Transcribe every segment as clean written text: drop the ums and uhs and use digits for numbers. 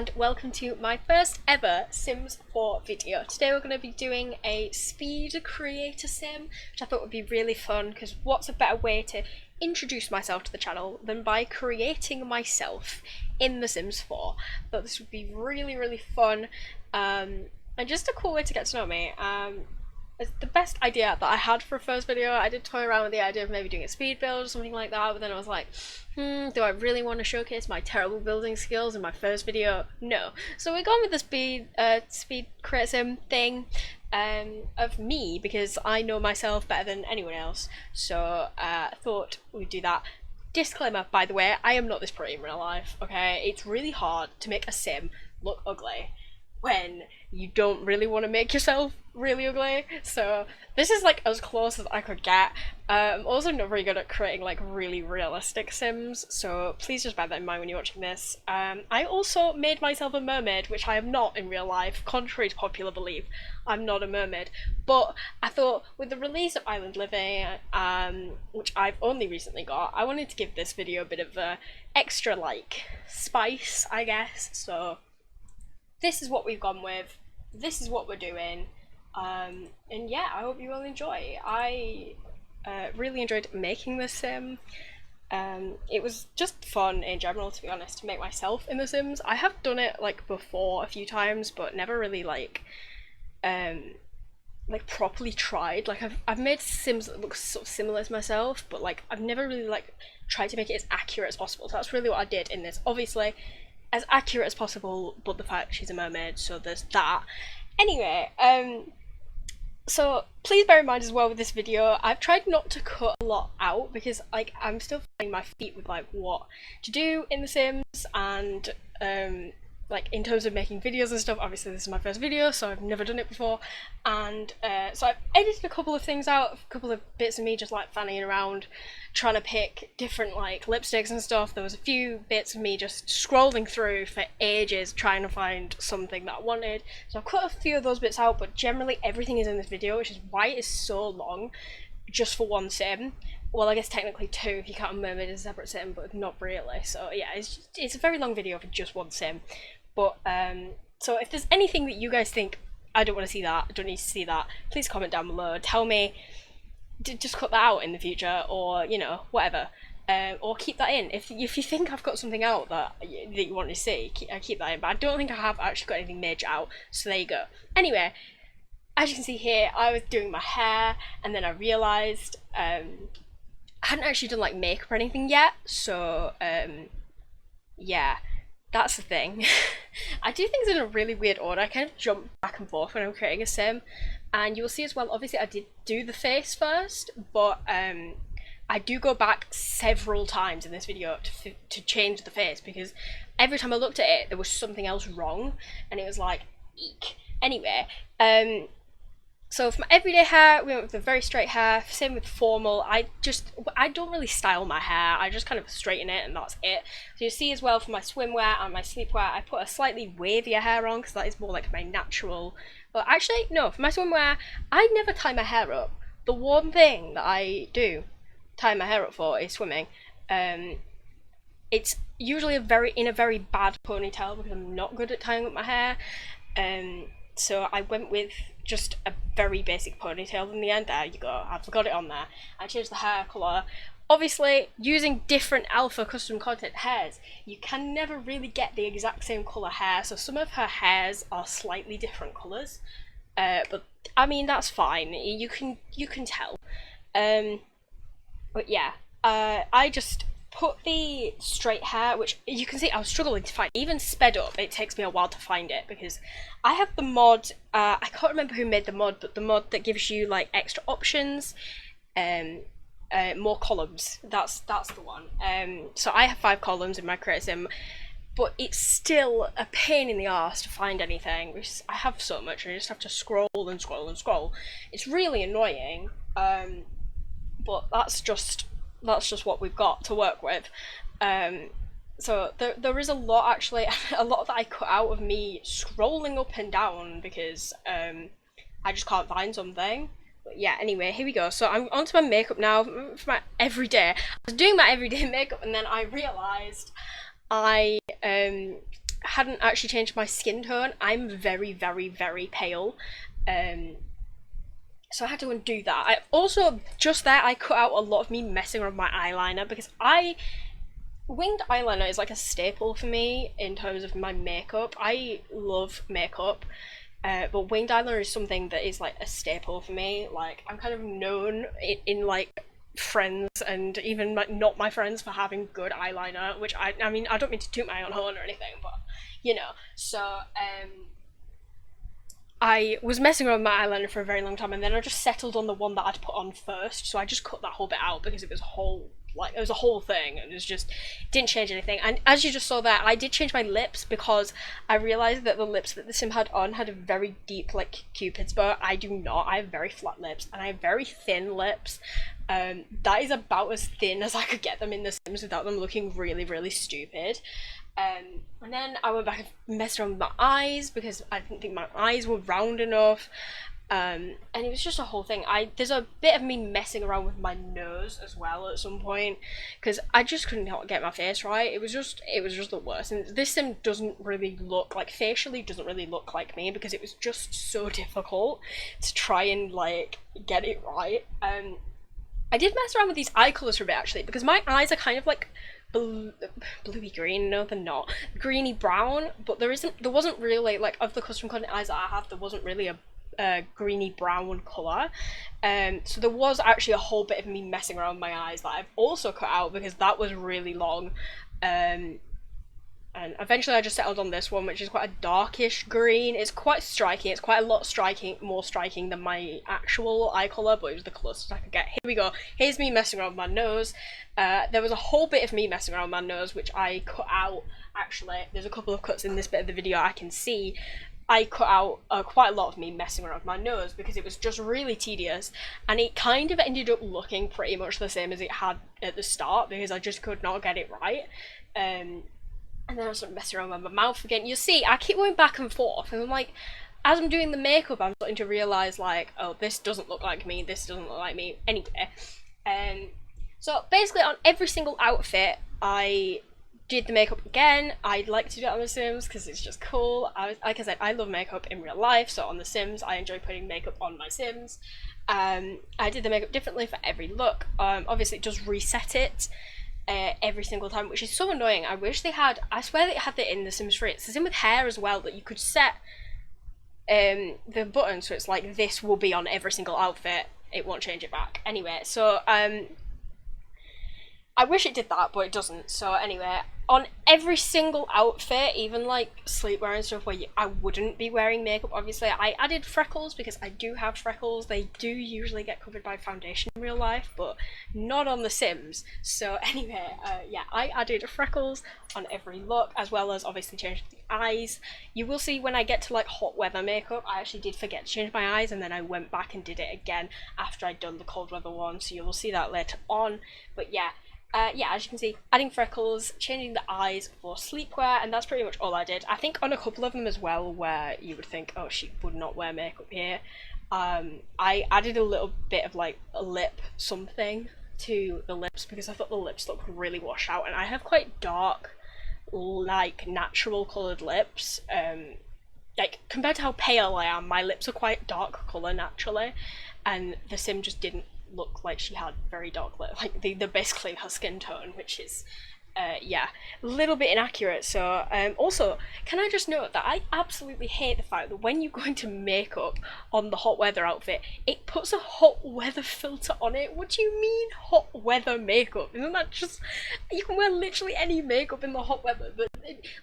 and welcome to my first ever Sims 4 video. Today we're going to be doing a speed creator sim, which I thought would be really fun because what's a better way to introduce myself to the channel than by creating myself in The Sims 4. But this would be really fun and just a cool way to get to know me. It's the best idea that I had for a first video. I did toy around with the idea of maybe doing a speed build or something like that, but then I was like, do I really want to showcase my terrible building skills in my first video? No. So we're going with the speed creator sim thing of me, because I know myself better than anyone else. So I thought we'd do that. Disclaimer, by the way, I am not this pretty in real life, okay? It's really hard to make a sim look ugly when you don't really want to make yourself really ugly. So this is like as close as I could get. I'm also not very good at creating like really realistic sims, so please just bear that in mind when you're watching this. I also made myself a mermaid, which I am not in real life, contrary to popular belief. I'm not a mermaid, but I thought with the release of Island Living, which I've only recently got, I wanted to give this video a bit of a extra like spice, I guess. So this is what we've gone with, this is what we're doing, and yeah, I hope you will enjoy. I really enjoyed making this sim. It was just fun in general, to be honest, to make myself in The Sims. I have done it like before a few times, but never really like properly tried. Like I've made sims that look sort of similar to myself, but like I've never really like tried to make it as accurate as possible. So that's really what I did in this. Obviously as accurate as possible, but the fact she's a mermaid, so there's that. Anyway, so please bear in mind as well with this video, I've tried not to cut a lot out because like I'm still finding my feet with like what to do in The Sims, and like in terms of making videos and stuff. Obviously this is my first video, so I've never done it before, and so I've edited a couple of things out, a couple of bits of me just like fanning around trying to pick different like lipsticks and stuff. There was a few bits of me just scrolling through for ages trying to find something that I wanted, so I've cut a few of those bits out, but generally everything is in this video, which is why it is so long just for one sim. Well, I guess technically two if you count a mermaid as a separate sim, but not really. So yeah, it's a very long video for just one sim. But so if there's anything that you guys think I don't want to see that, I don't need to see that, please comment down below. Tell me, just cut that out in the future, or you know, whatever, or keep that in. If you think I've got something out that you want to see, keep that in. But I don't think I have actually got anything major out. So there you go. Anyway, as you can see here, I was doing my hair, and then I realised I hadn't actually done like makeup or anything yet. So yeah, that's the thing. I do things in a really weird order. I kind of jump back and forth when I'm creating a sim, and you'll see as well, obviously I did do the face first, but I do go back several times in this video to change the face, because every time I looked at it there was something else wrong, and it was like, eek. Anyway, so for my everyday hair, we went with the very straight hair. Same with formal. I don't really style my hair. I just kind of straighten it and that's it. So you see as well for my swimwear and my sleepwear, I put a slightly wavier hair on because that is more like my natural. Well, actually, no, for my swimwear, I never tie my hair up. The one thing that I do tie my hair up for is swimming. It's usually in a very bad ponytail because I'm not good at tying up my hair. So I went with just a very basic ponytail in the end. There you go, I've got it on there. I changed the hair colour. Obviously, using different alpha custom content hairs, you can never really get the exact same colour hair, so some of her hairs are slightly different colours. But I mean, that's fine, you can tell. But yeah, I just put the straight hair, which you can see I was struggling to find. Even sped up, it takes me a while to find it, because I have the mod, I can't remember who made the mod, but the mod that gives you like extra options, more columns, that's the one. So I have 5 columns in my creator sim, but it's still a pain in the arse to find anything, because I have so much and I just have to scroll and scroll and scroll. It's really annoying, but that's just what we've got to work with. So there is a lot, actually, a lot that I cut out of me scrolling up and down because I just can't find something. But yeah, anyway, here we go. So I'm onto my makeup now for my everyday. I was doing my everyday makeup, and then I realised I hadn't actually changed my skin tone. I'm very, very, very pale. So I had to undo that. I also, just there, I cut out a lot of me messing around with my eyeliner, because winged eyeliner is like a staple for me in terms of my makeup. I love makeup, but winged eyeliner is something that is like a staple for me. Like, I'm kind of known in like friends and even like not my friends for having good eyeliner, which I mean, I don't mean to toot my own horn or anything, but you know. So I was messing around with my eyeliner for a very long time, and then I just settled on the one that I'd put on first. So I just cut that whole bit out because it was a whole thing. It was just, didn't change anything. And as you just saw there, I did change my lips because I realised that the lips that the sim had on had a very deep, like, Cupid's bow. I do not. I have very flat lips, and I have very thin lips. That is about as thin as I could get them in the Sims without them looking really, really stupid. And then I went back and messed around with my eyes because I didn't think my eyes were round enough. And it was just a whole thing. There's a bit of me messing around with my nose as well at some point because I just couldn't get my face right. It was just the worst. And this sim doesn't really look like, facially doesn't really look like me because it was just so difficult to try and like get it right. I did mess around with these eye colours for a bit actually because my eyes are kind of like bluey green. No, they're not. Greeny brown, but there wasn't really, like, of the custom coded eyes that I have, there wasn't really a greeny brown colour. So there was actually a whole bit of me messing around with my eyes that I've also cut out because that was really long. And eventually I just settled on this one, which is quite a darkish green. It's quite striking. It's quite a lot more striking than my actual eye colour, but it was the closest I could get. Here we go. Here's me messing around with my nose. There was a whole bit of me messing around with my nose, which I cut out, actually. There's a couple of cuts in this bit of the video I can see. I cut out quite a lot of me messing around with my nose because it was just really tedious, and it kind of ended up looking pretty much the same as it had at the start because I just could not get it right. And then I started messing around with my mouth again. You see, I keep going back and forth, and I'm like, as I'm doing the makeup, I'm starting to realise, like, oh, this doesn't look like me, this doesn't look like me. Anyway, so basically on every single outfit, I did the makeup again. I like to do it on The Sims because it's just cool. Like I said, I love makeup in real life, so on The Sims, I enjoy putting makeup on my Sims. I did the makeup differently for every look. Obviously, it does reset it every single time, which is so annoying. I wish they had, I swear they had it in The Sims 3. It's the same with hair as well, that you could set the button so it's like this will be on every single outfit, it won't change it back. Anyway, so I wish it did that, but it doesn't. So anyway, on every single outfit, even like sleepwear and stuff where I wouldn't be wearing makeup, obviously, I added freckles because I do have freckles. They do usually get covered by foundation in real life, but not on The Sims. So anyway, yeah, I added freckles on every look, as well as obviously changed the eyes. You will see when I get to like hot weather makeup, I actually did forget to change my eyes, and then I went back and did it again after I'd done the cold weather one, so you will see that later on. But yeah, yeah, as you can see, adding freckles, changing the eyes for sleepwear, and that's pretty much all I did. I think on a couple of them as well where you would think, oh, she would not wear makeup here, I added a little bit of like a lip something to the lips because I thought the lips looked really washed out, and I have quite dark, like, natural coloured lips. Like, compared to how pale I am, my lips are quite dark colour naturally, and the sim just didn't look like she had very dark lips, like they're basically her skin tone, which is yeah, a little bit inaccurate. So also, can I just note that I absolutely hate the fact that when you go into makeup on the hot weather outfit, it puts a hot weather filter on it. What do you mean hot weather makeup? Isn't that just, you can wear literally any makeup in the hot weather, but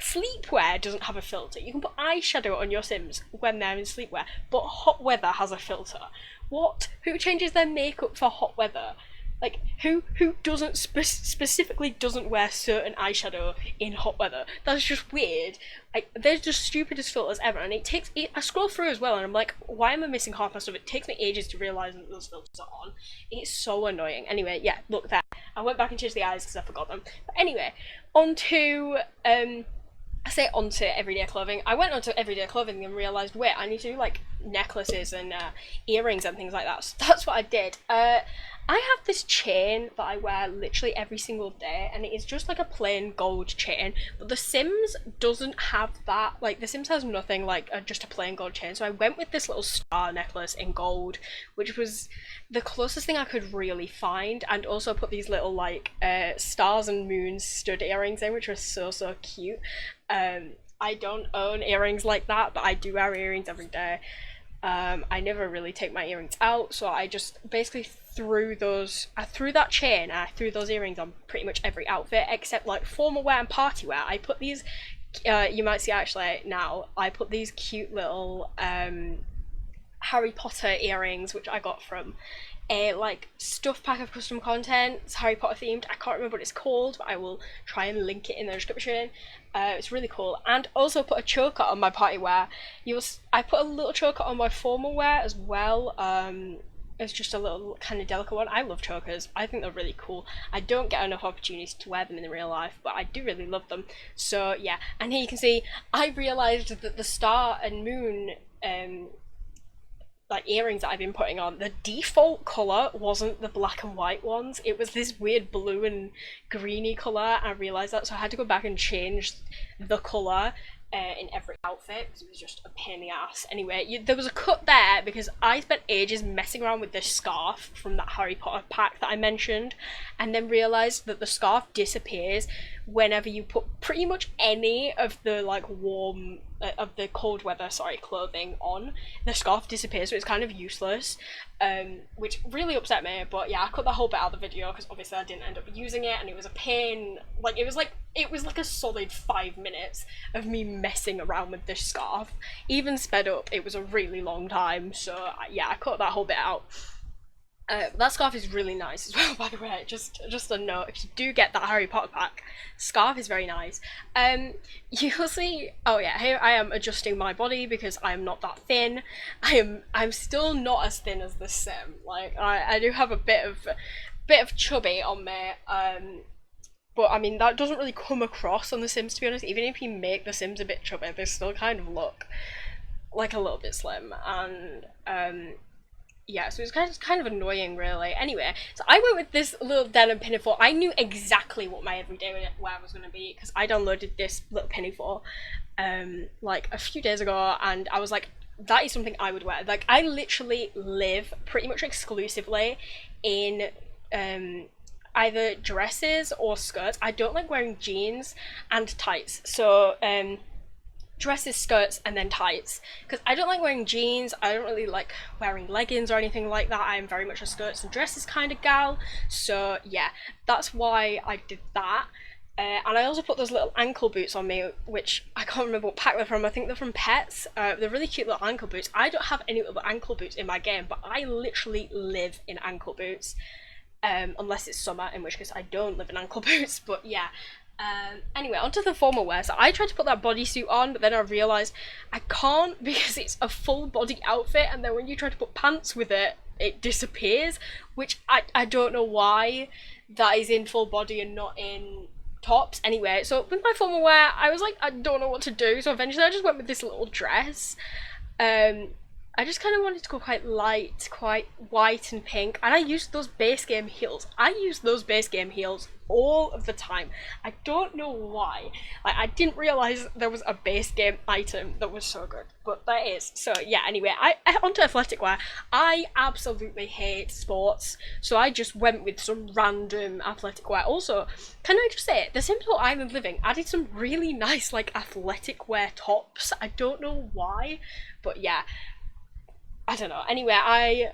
sleepwear doesn't have a filter. You can put eyeshadow on your Sims when they're in sleepwear, but hot weather has a filter. What? Who changes their makeup for hot weather? Like, who doesn't specifically doesn't wear certain eyeshadow in hot weather? That's just weird. Like, they're just stupidest filters ever, and I scroll through as well, and I'm like, why am I missing half my stuff? It takes me ages to realise that those filters are on. It's so annoying. Anyway, yeah, look there. I went back and changed the eyes because I forgot them. But anyway, on to I say onto everyday clothing. I went onto everyday clothing and realised, wait, I need to do like necklaces and earrings and things like that. So that's what I did. I have this chain that I wear literally every single day, and it is just like a plain gold chain. But The Sims doesn't have that. Like, The Sims has nothing like just a plain gold chain. So I went with this little star necklace in gold, which was the closest thing I could really find, and also put these little like stars and moons stud earrings in, which were so cute. I don't own earrings like that, but I do wear earrings every day. I never really take my earrings out, so I just basically threw that chain and I threw those earrings on pretty much every outfit except like formal wear and party wear. I put these, you might see actually now, I put these cute little Harry Potter earrings which I got from a like stuff pack of custom content. It's Harry Potter themed. I can't remember what it's called, but I will try and link it in the description. It's really cool. And also put a choker on my party wear. I put a little choker on my formal wear as well. It's just a little kind of delicate one. I love chokers. I think they're really cool. I don't get enough opportunities to wear them in real life, but I do really love them. So yeah, and here you can see I realised that the star and moon like earrings that I've been putting on, the default colour wasn't the black and white ones. It was this weird blue and greeny colour. I realised that, so I had to go back and change the colour in every outfit because it was just a pain in the ass. Anyway, there was a cut there because I spent ages messing around with this scarf from that Harry Potter pack that I mentioned, and then realised that the scarf disappears whenever you put pretty much any of the like warm of the cold weather clothing on. The scarf disappears, so it's kind of useless, which really upset me. But yeah, I cut that whole bit out of the video because obviously I didn't end up using it, and it was a pain. Like it was like a solid 5 minutes of me messing around with this scarf. Even sped up, it was a really long time. So yeah, I cut that whole bit out. That scarf is really nice as well, by the way. Just a note, if you do get that Harry Potter pack, scarf is very nice. You'll see. Oh yeah, here I am adjusting my body because I am not that thin. I'm still not as thin as the Sim. Like I do have a bit of chubby on me. But I mean that doesn't really come across on the Sims, to be honest. Even if you make the Sims a bit chubby, they still kind of look like a little bit slim. And yeah, so it's kind of annoying, really. Anyway, so I went with this little denim pinafore. I knew exactly what my everyday wear was going to be because I downloaded this little pinafore like a few days ago, and I was like, that is something I would wear. Like, I literally live pretty much exclusively in either dresses or skirts. I don't like wearing jeans and tights. So dresses, skirts, and then tights, because I don't like wearing jeans. I don't really like wearing leggings or anything like that. I am very much a skirts and dresses kind of gal. So yeah, that's why I did that. And I also put those little ankle boots on me, which I can't remember what pack they're from. I think they're from Pets. They're really cute little ankle boots. I don't have any other ankle boots in my game, but I literally live in ankle boots. Unless it's summer, in which case I don't live in ankle boots, but yeah. Anyway, onto the formal wear. So I tried to put that bodysuit on, but then I realised I can't because it's a full body outfit, and then when you try to put pants with it, it disappears, which I don't know why that is in full body and not in tops. Anyway, so with my formal wear, I was like, I don't know what to do, so eventually I just went with this little dress. I just kind of wanted to go quite light, quite white and pink, and I used those base game heels. I use those base game heels all of the time. I don't know why. Like, I didn't realise there was a base game item that was so good, but there is. So yeah, anyway, onto athletic wear. I absolutely hate sports, so I just went with some random athletic wear. Also, can I just say, the Sims Island Living added some really nice like athletic wear tops. I don't know why, but yeah. I don't know. Anyway, I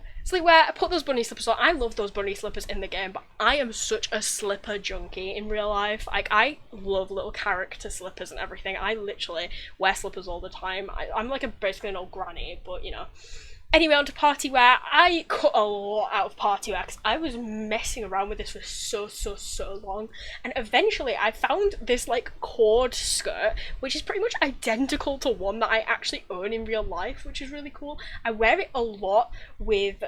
put those bunny slippers on. I love those bunny slippers in the game, but I am such a slipper junkie in real life. Like, I love little character slippers and everything. I literally wear slippers all the time. I'm like basically an old granny, but you know. Anyway, on to party wear. I cut a lot out of party wear because I was messing around with this for so long, and eventually I found this like cord skirt which is pretty much identical to one that I actually own in real life, which is really cool. I wear it a lot with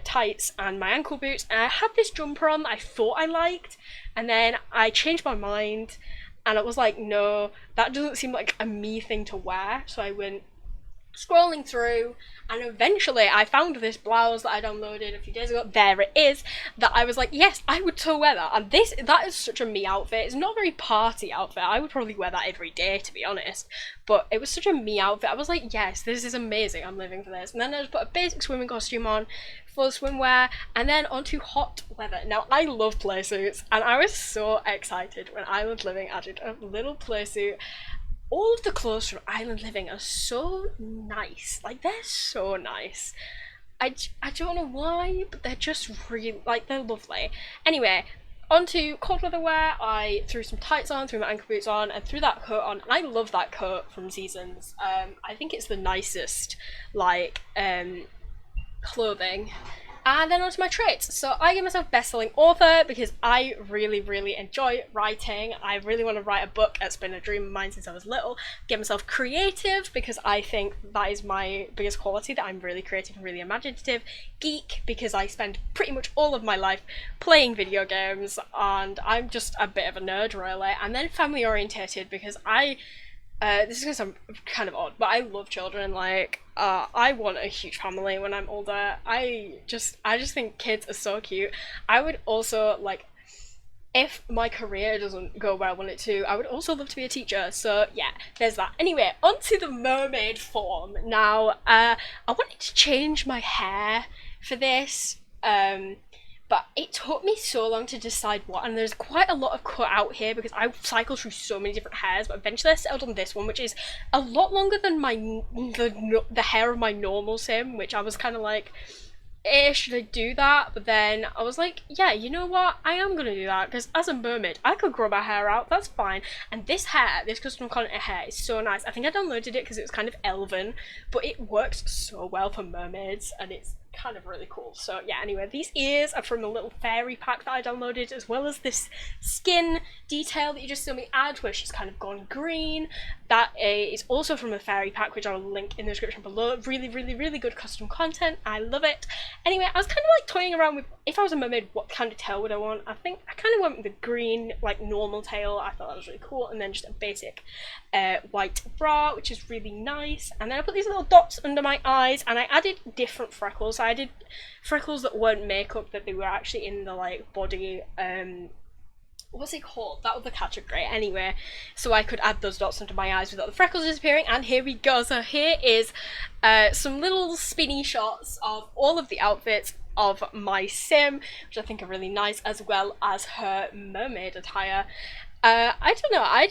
tights and my ankle boots, and I had this jumper on that I thought I liked, and then I changed my mind and I was like, no, that doesn't seem like a me thing to wear. So I went scrolling through, and eventually I found this blouse that I downloaded a few days ago. There it is, that I was like, yes, I would so wear that. And that is such a me outfit. It's not a very party outfit. I would probably wear that every day, to be honest, but it was such a me outfit. I was like, yes, this is amazing, I'm living for this. And then I just put a basic swimming costume on, full swimwear, and then onto hot weather. Now, I love play suits, and I was so excited when Island Living added a little play suit. All of the clothes from Island Living are so nice. Like, they're so nice. I don't know why, but they're just really, like, they're lovely. Anyway, onto cold weather wear. I threw some tights on, threw my ankle boots on, and threw that coat on. And I love that coat from Seasons. I think it's the nicest, like, clothing. And then onto my traits. So I give myself best-selling author because I really, really enjoy writing. I really want to write a book. It's been a dream of mine since I was little. Give myself creative because I think that is my biggest quality, that I'm really creative and really imaginative. Geek because I spend pretty much all of my life playing video games and I'm just a bit of a nerd, really. And then family orientated because this is gonna sound kind of odd, but I love children. Like, I want a huge family when I'm older. I just think kids are so cute. I would also, like, if my career doesn't go where I want it to, I would also love to be a teacher. So yeah, there's that. Anyway, onto the mermaid form. Now, I wanted to change my hair for this. But it took me so long to decide what, and there's quite a lot of cut out here because I cycled through so many different hairs, but eventually I settled on this one, which is a lot longer than the hair of my normal sim, which I was kind of like, should I do that? But then I was like, yeah, you know what, I am gonna do that because as a mermaid I could grow my hair out, that's fine. And this hair, this custom content hair, is so nice. I think I downloaded it because it was kind of elven, but it works so well for mermaids and it's kind of really cool. So yeah, anyway, these ears are from a little fairy pack that I downloaded, as well as this skin detail that you just saw me add where she's kind of gone green. That is also from a fairy pack, which I will link in the description below. Really, really, really good custom content. I love it. Anyway, I was kind of like toying around with, if I was a mermaid, what kind of tail would I want? I think I kind of went with the green, like, normal tail. I thought that was really cool. And then just a basic white bra, which is really nice. And then I put these little dots under my eyes, and I added different freckles. I did freckles that weren't makeup, that they were actually in the, like, body, what's it called? That was the category. Anyway, so I could add those dots under my eyes without the freckles disappearing, and here we go. So here is some little spinny shots of all of the outfits of my sim, which I think are really nice, as well as her mermaid attire. I don't know, I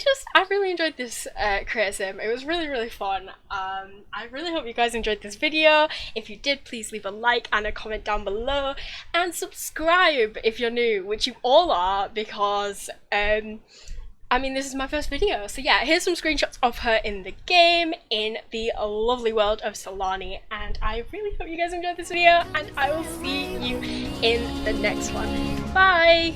really enjoyed this creator sim. It was really, really fun. I really hope you guys enjoyed this video. If you did, please leave a like and a comment down below, and subscribe if you're new, which you all are, because I mean, this is my first video. So yeah, here's some screenshots of her in the game, in the lovely world of Solani, and I really hope you guys enjoyed this video, and I will see you in the next one. Bye!